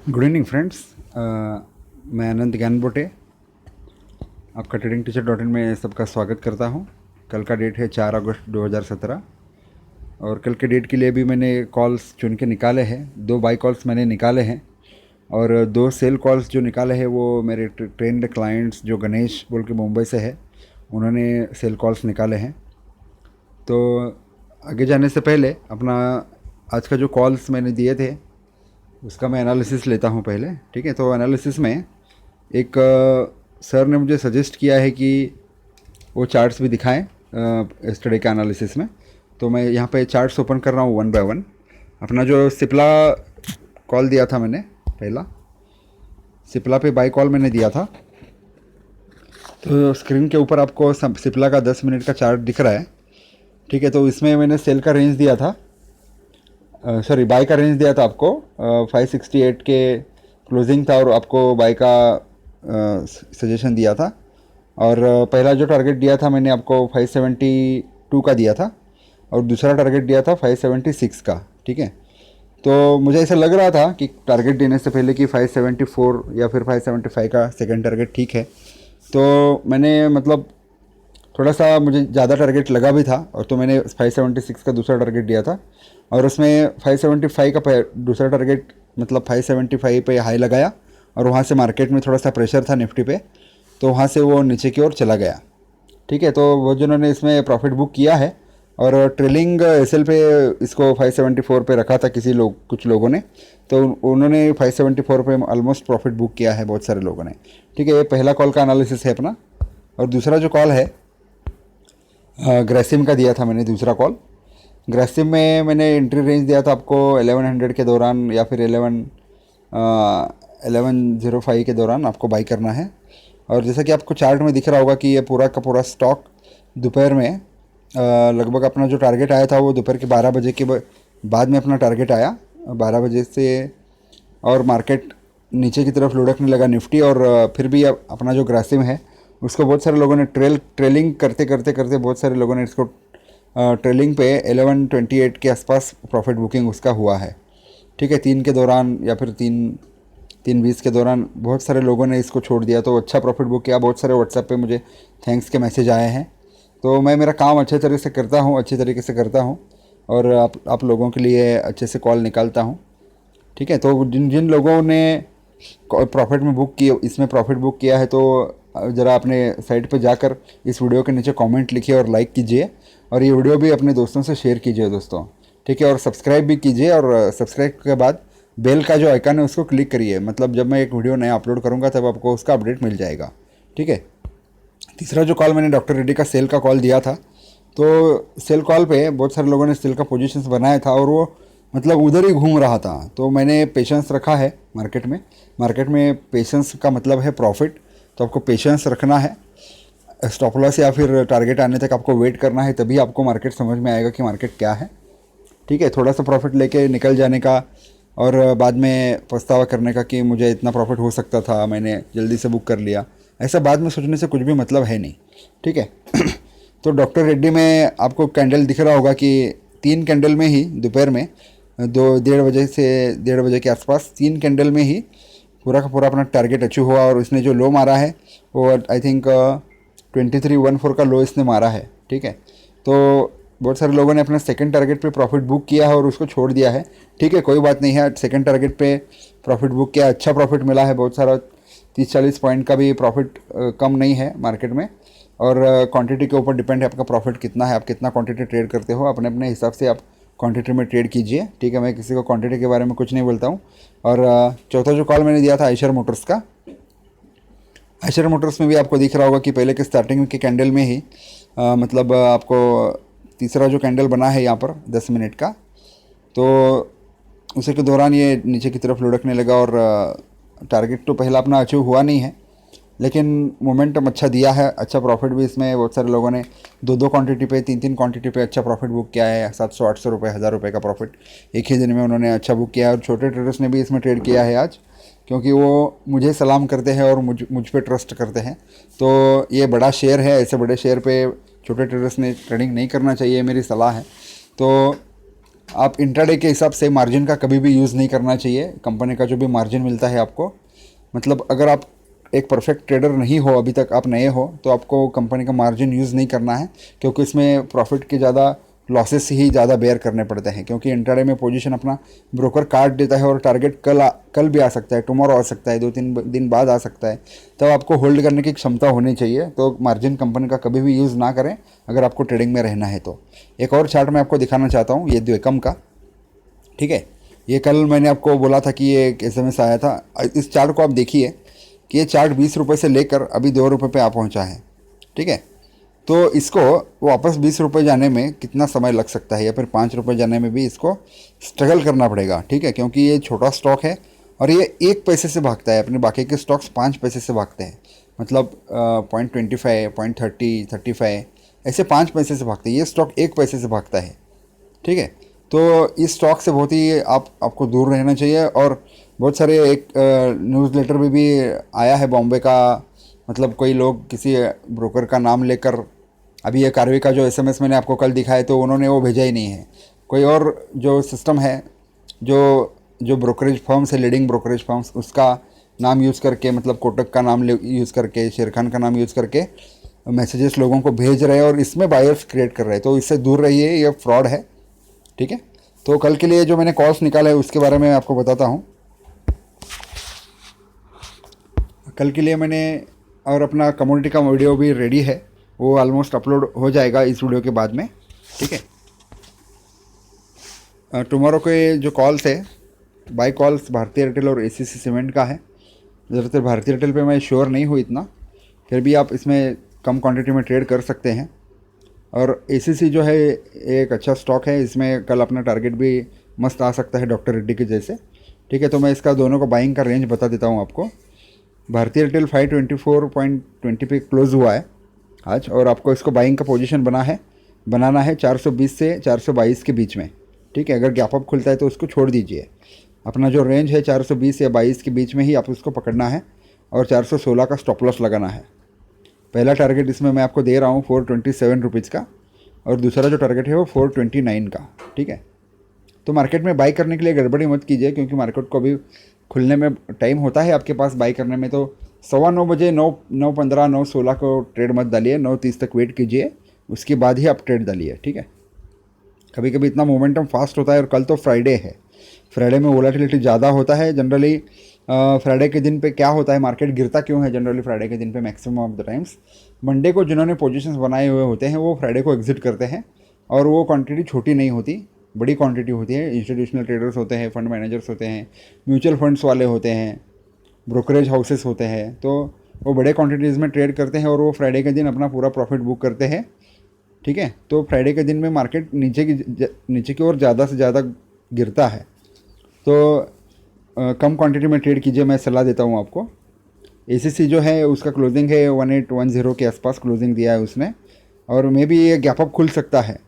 Good evening friends. मैं अनंत ज्ञानबोटे आपका trading teacher dot in में सबका स्वागत करता हूं। कल का डेट है 4 अगस्त 2017 और कल के डेट के लिए भी मैंने कॉल्स चुन के निकाले हैं। 2 बाई कॉल्स मैंने निकाले हैं और 2 सेल कॉल्स जो निकाले हैं वो मेरे ट्रेंड क्लाइंट्स जो गणेश बोल के मुंबई से है, उन्होंने सेल कॉल्स निकाले हैं। तो आगे जाने से पहले अपना आज का जो कॉल्स मैंने दिए थे उसका मैं एनालिसिस लेता हूँ पहले, ठीक है। तो एनालिसिस में एक सर ने मुझे सजेस्ट किया है कि वो चार्ट्स भी दिखाएं यस्टरडे के एनालिसिस में। तो मैं यहाँ पे चार्ट्स ओपन कर रहा हूँ वन बाय वन। अपना जो सिप्ला कॉल दिया था मैंने, पहला सिप्ला पे बाई कॉल मैंने दिया था, तो स्क्रीन के ऊपर आपको सिप्ला का 10 मिनट का चार्ट दिख रहा है, ठीक है। तो इसमें मैंने सेल का रेंज दिया था, सॉरी बाई का रेंज दिया था आपको 568 के क्लोजिंग था और आपको बाई का सजेशन दिया था। और पहला जो टारगेट दिया था मैंने आपको 572 का दिया था और दूसरा टारगेट दिया था 576 का, ठीक है। तो मुझे ऐसा लग रहा था कि टारगेट देने से पहले कि 574 या फिर 575 का सेकंड टारगेट ठीक है। तो मैंने मतलब थोड़ा सा मुझे ज़्यादा टारगेट लगा भी था और तो मैंने 576 का दूसरा टारगेट दिया था और उसमें 575 का दूसरा टारगेट मतलब 575 पे हाई लगाया और वहाँ से मार्केट में थोड़ा सा प्रेशर था निफ्टी पे, तो वहाँ से वो नीचे की ओर चला गया, ठीक है। तो वो जिन्होंने इसमें प्रॉफिट बुक किया है और ट्रेलिंग एसएल पे इसको 574 पे रखा था कुछ लोगों ने, तो उन्होंने 574 पे ऑलमोस्ट प्रॉफिट बुक किया है बहुत सारे लोगों ने, ठीक है। ये पहला कॉल का एनालिसिस है अपना। और दूसरा जो कॉल है ग्रेसिम का दिया था मैंने, दूसरा कॉल ग्रेसिम में मैंने एंट्री रेंज दिया था आपको 1100 के दौरान या फिर 1105 के दौरान आपको बाई करना है। और जैसा कि आपको चार्ट में दिख रहा होगा कि ये पूरा का पूरा स्टॉक दोपहर में लगभग अपना जो टारगेट आया था वो दोपहर के 12 बजे के बाद में अपना टारगेट आया 12 बजे से, और मार्केट नीचे की तरफ लुढ़कने लगा निफ्टी। और फिर भी अपना जो ग्रेसिम है उसको बहुत सारे लोगों ने ट्रेलिंग करते करते करते बहुत सारे लोगों ने इसको ट्रेलिंग पे 1128 के आसपास प्रॉफिट बुकिंग उसका हुआ है, ठीक है। 3 के दौरान या फिर 3:20 के दौरान बहुत सारे लोगों ने इसको छोड़ दिया, तो अच्छा प्रॉफिट बुक किया। बहुत सारे व्हाट्सएप पे मुझे थैंक्स के मैसेज आए हैं। तो मैं मेरा काम अच्छे तरीके से करता हूँ और आप लोगों के लिए अच्छे से कॉल निकालता हूँ, ठीक है। तो जिन जिन लोगों ने प्रॉफिट में बुक किए इसमें प्रॉफिट बुक किया है तो ज़रा अपने साइट पर जाकर इस वीडियो के नीचे कमेंट लिखिए और लाइक कीजिए और ये वीडियो भी अपने दोस्तों से शेयर कीजिए दोस्तों, ठीक है। और सब्सक्राइब भी कीजिए और सब्सक्राइब के बाद बेल का जो आइकन है उसको क्लिक करिए, मतलब जब मैं एक वीडियो नया अपलोड करूँगा तब आपको उसका अपडेट मिल जाएगा, ठीक है। तीसरा जो कॉल मैंने डॉक्टर रेड्डी का सेल का कॉल दिया था, तो सेल कॉल पे बहुत सारे लोगों ने सेल का पोजीशंस बनाया था और वो मतलब उधर ही घूम रहा था। तो मैंने पेशेंस रखा है मार्केट में पेशेंस का मतलब है प्रॉफिट, तो आपको पेशेंस रखना है। स्टॉप लॉस या फिर टारगेट आने तक आपको वेट करना है, तभी आपको मार्केट समझ में आएगा कि मार्केट क्या है, ठीक है। थोड़ा सा प्रॉफिट लेके निकल जाने का और बाद में पछतावा करने का कि मुझे इतना प्रॉफिट हो सकता था, मैंने जल्दी से बुक कर लिया, ऐसा बाद में सोचने से कुछ भी मतलब है नहीं, ठीक है। तो डॉक्टर रेड्डी में आपको कैंडल दिख रहा होगा कि 3 कैंडल में ही दोपहर में 1:30 के आसपास 3 कैंडल में ही पूरा का पूरा अपना टारगेट अचीव हुआ और इसने जो लो मारा है वो आई थिंक 2314 का लो इसने मारा है, ठीक है। तो बहुत सारे लोगों ने अपना सेकंड टारगेट पे प्रॉफिट बुक किया है और उसको छोड़ दिया है, ठीक है, कोई बात नहीं है। सेकंड टारगेट पे प्रॉफिट बुक किया, अच्छा प्रॉफिट मिला है, बहुत सारा 30-40 पॉइंट का भी प्रॉफिट कम नहीं है मार्केट में। और क्वांटिटी के ऊपर डिपेंड है आपका प्रॉफिट कितना है, आप कितना क्वांटिटी ट्रेड करते हो, अपने अपने हिसाब से आप क्वांटिटी में ट्रेड कीजिए, ठीक है। मैं किसी को क्वांटिटी के बारे में कुछ नहीं बोलता हूँ। और चौथा जो कॉल मैंने दिया था आयशर मोटर्स का, आयशर मोटर्स में भी आपको दिख रहा होगा कि पहले के स्टार्टिंग के कैंडल में ही मतलब आपको तीसरा जो कैंडल बना है यहाँ पर 10 मिनट का, तो उसी के दौरान ये नीचे की तरफ लुढ़कने लगा और टारगेट तो पहला अपना अचीव हुआ नहीं है, लेकिन मोमेंटम अच्छा दिया है, अच्छा प्रॉफिट भी इसमें बहुत सारे लोगों ने 2-2 क्वांटिटी पे 3-3 क्वांटिटी पे अच्छा प्रॉफिट बुक किया है। 700-800 रुपये, 1000 रुपये का प्रॉफिट एक ही दिन में उन्होंने अच्छा बुक किया है। और छोटे ट्रेडर्स ने भी इसमें ट्रेड किया है आज, क्योंकि वो मुझे सलाम करते हैं और मुझ पे ट्रस्ट करते हैं। तो ये बड़ा शेयर है, ऐसे बड़े शेयर पे छोटे ट्रेडर्स ने ट्रेडिंग नहीं करना चाहिए, मेरी सलाह है। तो आप इंट्राडे के हिसाब से मार्जिन का कभी भी यूज़ नहीं करना चाहिए। कंपनी का जो भी मार्जिन मिलता है आपको, मतलब अगर आप एक परफेक्ट ट्रेडर नहीं हो, अभी तक आप नए हो, तो आपको कंपनी का मार्जिन यूज़ नहीं करना है, क्योंकि इसमें प्रॉफिट के ज़्यादा लॉसेस ही ज़्यादा बेयर करने पड़ते हैं। क्योंकि इंट्राडे में पोजीशन अपना ब्रोकर काट देता है और टारगेट कल भी आ सकता है, टुमारो आ सकता है, 2-3 दिन बाद आ सकता है। तब आपको होल्ड करने की क्षमता होनी चाहिए। तो मार्जिन कंपनी का कभी भी यूज़ ना करें अगर आपको ट्रेडिंग में रहना है तो। एक और चार्ट मैं आपको दिखाना चाहता हूँ, ये द्वेकम का, ठीक है। ये कल मैंने आपको बोला था कि ये एक SMS आया था। इस चार्ट को आप देखिए कि ये चार्ट 20 रुपये से लेकर अभी 2 रुपये पे आ पहुँचा है, ठीक है। तो इसको वापस 20 रुपये जाने में कितना समय लग सकता है, या फिर 5 रुपये जाने में भी इसको स्ट्रगल करना पड़ेगा, ठीक है। क्योंकि ये छोटा स्टॉक है और ये 1 पैसे से भागता है, अपने बाकी के स्टॉक्स 5 पैसे से भागते हैं। मतलब 0.25, 0.30, 35 ऐसे 5 पैसे से भागते हैं। ये स्टॉक 1 पैसे से भागता है, ठीक है। तो इस स्टॉक से बहुत ही आपको दूर रहना चाहिए। और बहुत सारे एक न्यूज़लेटर में भी आया है बॉम्बे का, मतलब कोई लोग किसी ब्रोकर का नाम लेकर, अभी ये कार्वी का जो SMS मैंने आपको कल दिखाया तो उन्होंने वो भेजा ही नहीं है। कोई और जो सिस्टम है, जो जो ब्रोकरेज फर्म्स है, लीडिंग ब्रोकरेज फर्म्स, उसका नाम यूज़ करके, मतलब कोटक का नाम यूज़ करके, शेर खान का नाम यूज़ करके मैसेजेस लोगों को भेज रहे हैं और इसमें बायर्स क्रिएट कर रहे हैं। तो इससे दूर रहिए, ये फ्रॉड है, ठीक है। तो कल के लिए जो मैंने कॉल्स निकाला है उसके बारे में आपको बताता हूँ। कल के लिए मैंने, और अपना कम्युनिटी का वीडियो भी रेडी है, वो ऑलमोस्ट अपलोड हो जाएगा इस वीडियो के बाद में, ठीक है। टुमारो के जो कॉल्स है, बाई कॉल्स भारतीय एयरटेल और ACC सीमेंट का है। ज़्यादातर भारतीय एयरटेल पे मैं श्योर नहीं हूँ इतना, फिर भी आप इसमें कम क्वांटिटी में ट्रेड कर सकते हैं। और ACC जो है एक अच्छा स्टॉक है, इसमें कल अपना टारगेट भी मस्त आ सकता है डॉक्टर रेड्डी के जैसे, ठीक है। तो मैं इसका दोनों को बाइंग का रेंज बता देता हूँ आपको। भारतीय एयरटेल 524.20 पे क्लोज़ हुआ है आज, और आपको इसको बाइंग का पोजीशन बनाना है 420 से 422 के बीच में, ठीक है। अगर गैप अप खुलता है तो उसको छोड़ दीजिए। अपना जो रेंज है 420 या 22 के बीच में ही आप उसको पकड़ना है, और 416 का स्टॉप लॉस लगाना है। पहला टारगेट इसमें मैं आपको दे रहा हूँ 427 रुपीज़ का, और दूसरा जो टारगेट है वो 429 का, ठीक है। तो मार्केट में बाई करने के लिए गड़बड़ी मत कीजिए, क्योंकि मार्केट को अभी खुलने में टाइम होता है आपके पास बाई करने में। तो 9:15 बजे 9:15, 9:16 को ट्रेड मत डालिए, 9:30 तक वेट कीजिए, उसके बाद ही आप ट्रेड डालिए, ठीक है। कभी कभी इतना मोमेंटम फास्ट होता है, और कल तो फ्राइडे है, फ्राइडे में वोलेटिलिटी ज़्यादा होता है जनरली। फ्राइडे के दिन पे क्या होता है, मार्केट गिरता क्यों है जनरली फ्राइडे के दिन पे maximum of the times? Monday को जिन्होंने पोजीशंस बनाए हुए होते हैं वो फ्राइडे को एग्जिट करते हैं, और वो क्वांटिटी छोटी नहीं होती, बड़ी क्वांटिटी होती है। इंस्टीट्यूशनल ट्रेडर्स होते हैं, फंड मैनेजर्स होते हैं, म्यूचुअल फंड्स वाले होते हैं, ब्रोकरेज हाउसेस होते हैं, तो वो बड़े क्वांटिटीज़ में ट्रेड करते हैं और वो फ्राइडे के दिन अपना पूरा प्रॉफिट बुक करते हैं, ठीक है। तो फ्राइडे के दिन में मार्केट नीचे की ओर ज़्यादा से ज़्यादा गिरता है। तो कम क्वांटिटी में ट्रेड कीजिए, मैं सलाह देता हूँ आपको। ACC जो है उसका क्लोजिंग है 1810 के आसपास क्लोजिंग दिया है उसने, और मे बी ये गैप अप खुल सकता है,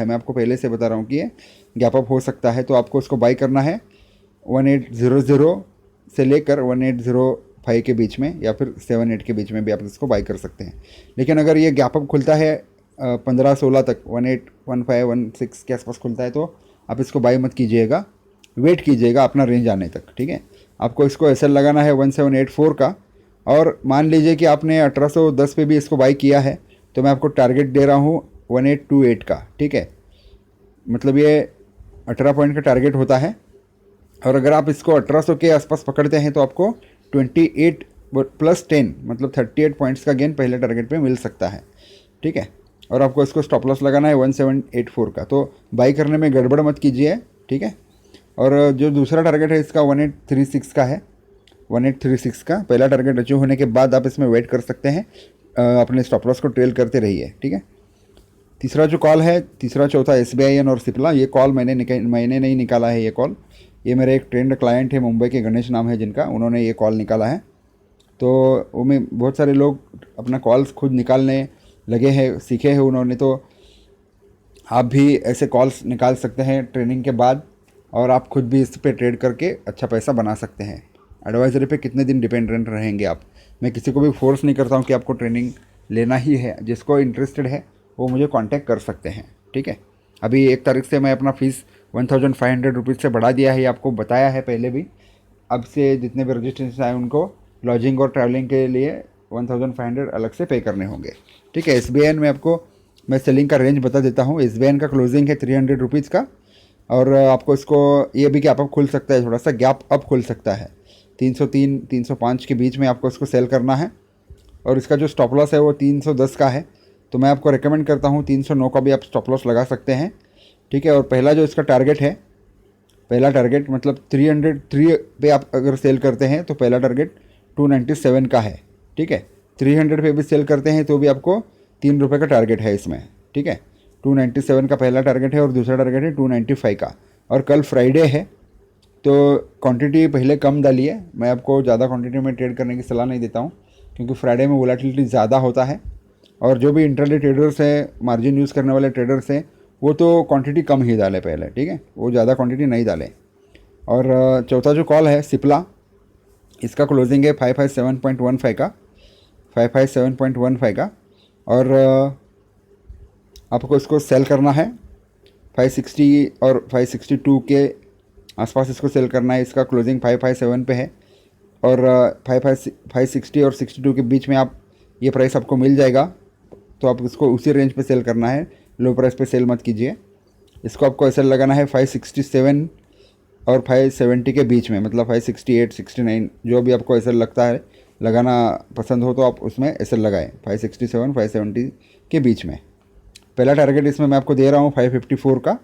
मैं आपको पहले से बता रहा हूँ कि ये गैप अप हो सकता है। तो आपको उसको बाई करना है 1800 से लेकर 1805 के बीच में, या फिर 78 के बीच में भी आप इसको बाई कर सकते हैं। लेकिन अगर ये गैप अप खुलता है 15-16 तक, 1815-16 के आसपास खुलता है, तो आप इसको बाई मत कीजिएगा, वेट कीजिएगा अपना रेंज आने तक, ठीक है। आपको इसको SL लगाना है 1784 का, और मान लीजिए कि आपने 1810 पे भी इसको बाई किया है, तो मैं आपको टारगेट दे रहा हूँ 1828 का, ठीक है। मतलब ये 18 पॉइंट का टारगेट होता है, और अगर आप इसको 1800 के आसपास पकड़ते हैं तो आपको 28 + 10 मतलब 38 पॉइंट्स का गेन पहले टारगेट पे मिल सकता है, ठीक है। और आपको इसको स्टॉप लॉस लगाना है 1784 का। तो बाई करने में गड़बड़ मत कीजिए, ठीक है। और जो दूसरा टारगेट है इसका 1836 का है, 1836 का पहला टारगेट अचीव होने के बाद आप इसमें वेट कर सकते हैं, अपने स्टॉप लॉस को ट्रेल करते रहिए, ठीक है। तीसरा जो कॉल है, तीसरा चौथा SBIN और सिप्ला, ये कॉल मैंने नहीं निकाला है। ये कॉल, ये मेरे एक ट्रेंड क्लाइंट है मुंबई के, गणेश नाम है जिनका, उन्होंने ये कॉल निकाला है। तो वो में बहुत सारे लोग अपना कॉल्स खुद निकालने लगे हैं, सीखे हैं उन्होंने। तो आप भी ऐसे कॉल्स निकाल सकते हैं ट्रेनिंग के बाद, और आप खुद भी इस पे ट्रेड करके अच्छा पैसा बना सकते हैं। एडवाइजरी पे कितने दिन डिपेंडेंट रहेंगे आप? मैं किसी को भी फोर्स नहीं करता हूँ कि आपको ट्रेनिंग लेना ही है। जिसको इंटरेस्टेड है वो मुझे कांटेक्ट कर सकते हैं, ठीक है। अभी 1 तारीख से मैं अपना फ़ीस 1500 रुपीज़ से बढ़ा दिया है, ये आपको बताया है पहले भी। अब से जितने भी रजिस्ट्रेशन आए उनको लॉजिंग और ट्रैवलिंग के लिए 1500 अलग से पे करने होंगे। ठीक है, SBI में आपको मैं सेलिंग का रेंज बता देता हूँ। SBI का क्लोजिंग है 300 रुपीज़ का, और आपको इसको ये भी गैप अप खुल सकता है, थोड़ा सा गैप अप खुल सकता है, 303 305 के बीच में आपको इसको सेल करना है। और इसका जो स्टॉप लॉस है वो 310 का है, तो मैं आपको रिकमेंड करता हूँ 309 का भी आप स्टॉप लॉस लगा सकते हैं। ठीक है, और पहला जो इसका टारगेट है, पहला टारगेट मतलब 303 पे आप अगर सेल करते हैं तो पहला टारगेट 297 का है। ठीक है, 300 पे भी सेल करते हैं तो भी आपको ₹3 का टारगेट है इसमें। ठीक है, 297 का पहला टारगेट है और दूसरा टारगेट है 295 का। और कल फ्राइडे है तो क्वांटिटी पहले कम डालिए, मैं आपको ज़्यादा क्वांटिटी में ट्रेड करने की सलाह नहीं देता हूँ, क्योंकि फ्राइडे में वोलेटिलिटी ज़्यादा होता है। और जो भी इंटरडे ट्रेडर्स हैं, मार्जिन यूज़ करने वाले ट्रेडर्स हैं, वो तो क्वांटिटी कम ही डालें पहले। ठीक है, वो ज़्यादा क्वांटिटी नहीं डालें। और चौथा जो कॉल है सिप्ला, इसका क्लोजिंग है 557.15 का, 557.15 का। और आपको इसको सेल करना है 560 और 562 के आसपास इसको सेल करना है। इसका क्लोजिंग 557 पे है, और 560 और 62 के बीच में आप ये प्राइस आपको मिल जाएगा, तो आप इसको उसी रेंज पे सेल करना है, लो प्राइस पे सेल मत कीजिए। इसको आपको ऐसे लगाना है 567 और 570 के बीच में, मतलब 568 69 जो भी आपको ऐसे लगता है लगाना पसंद हो तो आप उसमें ऐसे लगाएं, 567 570 के बीच में। पहला टारगेट इसमें मैं आपको दे रहा हूँ 554 का,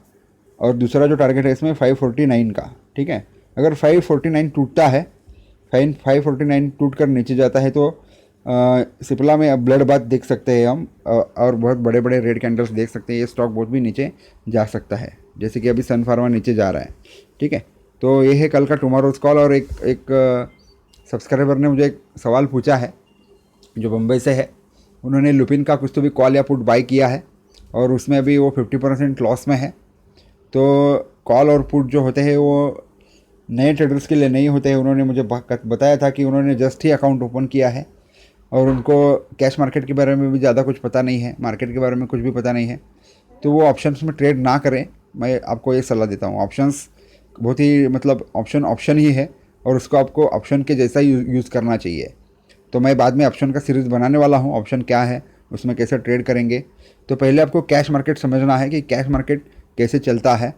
और दूसरा जो टारगेट है इसमें 549 का। ठीक है, अगर 549 टूटता है, 549 टूट कर नीचे जाता है तो सिप्ला में अब ब्लड बाथ देख सकते हैं हम, और बहुत बड़े बड़े रेड कैंडल्स देख सकते हैं। ये स्टॉक बहुत भी नीचे जा सकता है, जैसे कि अभी सन फार्मा नीचे जा रहा है। ठीक है, तो ये है कल का टुमारोज कॉल। और एक सब्सक्राइबर ने मुझे एक सवाल पूछा है जो बम्बई से है, उन्होंने लुपिन का कुछ तो भी कॉल या पुट बाई किया है, और उसमें अभी वो 50% लॉस में है। तो कॉल और पुट जो होते हैं वो नए ट्रेडर्स के लिए नहीं होते हैं। उन्होंने मुझे बताया था कि उन्होंने जस्ट ही अकाउंट ओपन किया है, और उनको कैश मार्केट के बारे में भी ज़्यादा कुछ पता नहीं है, मार्केट के बारे में कुछ भी पता नहीं है, तो वो ऑप्शंस में ट्रेड ना करें। मैं आपको ये सलाह देता हूँ। ऑप्शंस बहुत ही मतलब ऑप्शन ही है, और उसको आपको ऑप्शन के जैसा ही यूज़ करना चाहिए। तो मैं बाद में ऑप्शन का सीरीज़ बनाने वाला हूँ, ऑप्शन क्या है, उसमें कैसे ट्रेड करेंगे। तो पहले आपको कैश मार्केट समझना है कि कैश मार्केट कैसे चलता है।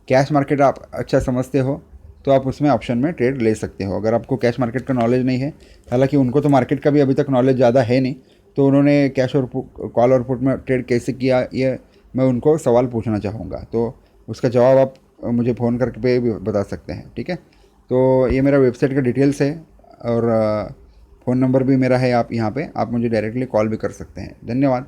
कैश मार्केट आप अच्छा समझते हो तो आप उसमें ऑप्शन में ट्रेड ले सकते हो। अगर आपको कैश मार्केट का नॉलेज नहीं है, हालांकि उनको तो मार्केट का भी अभी तक नॉलेज ज़्यादा है नहीं, तो उन्होंने कैश और कॉल और पुट में ट्रेड कैसे किया, ये मैं उनको सवाल पूछना चाहूँगा। तो उसका जवाब आप मुझे फ़ोन करके पे भी बता सकते हैं। ठीक है, तो ये मेरा वेबसाइट का डिटेल्स है, और फ़ोन नंबर भी मेरा है, आप यहाँ पे आप मुझे डायरेक्टली कॉल भी कर सकते हैं। धन्यवाद।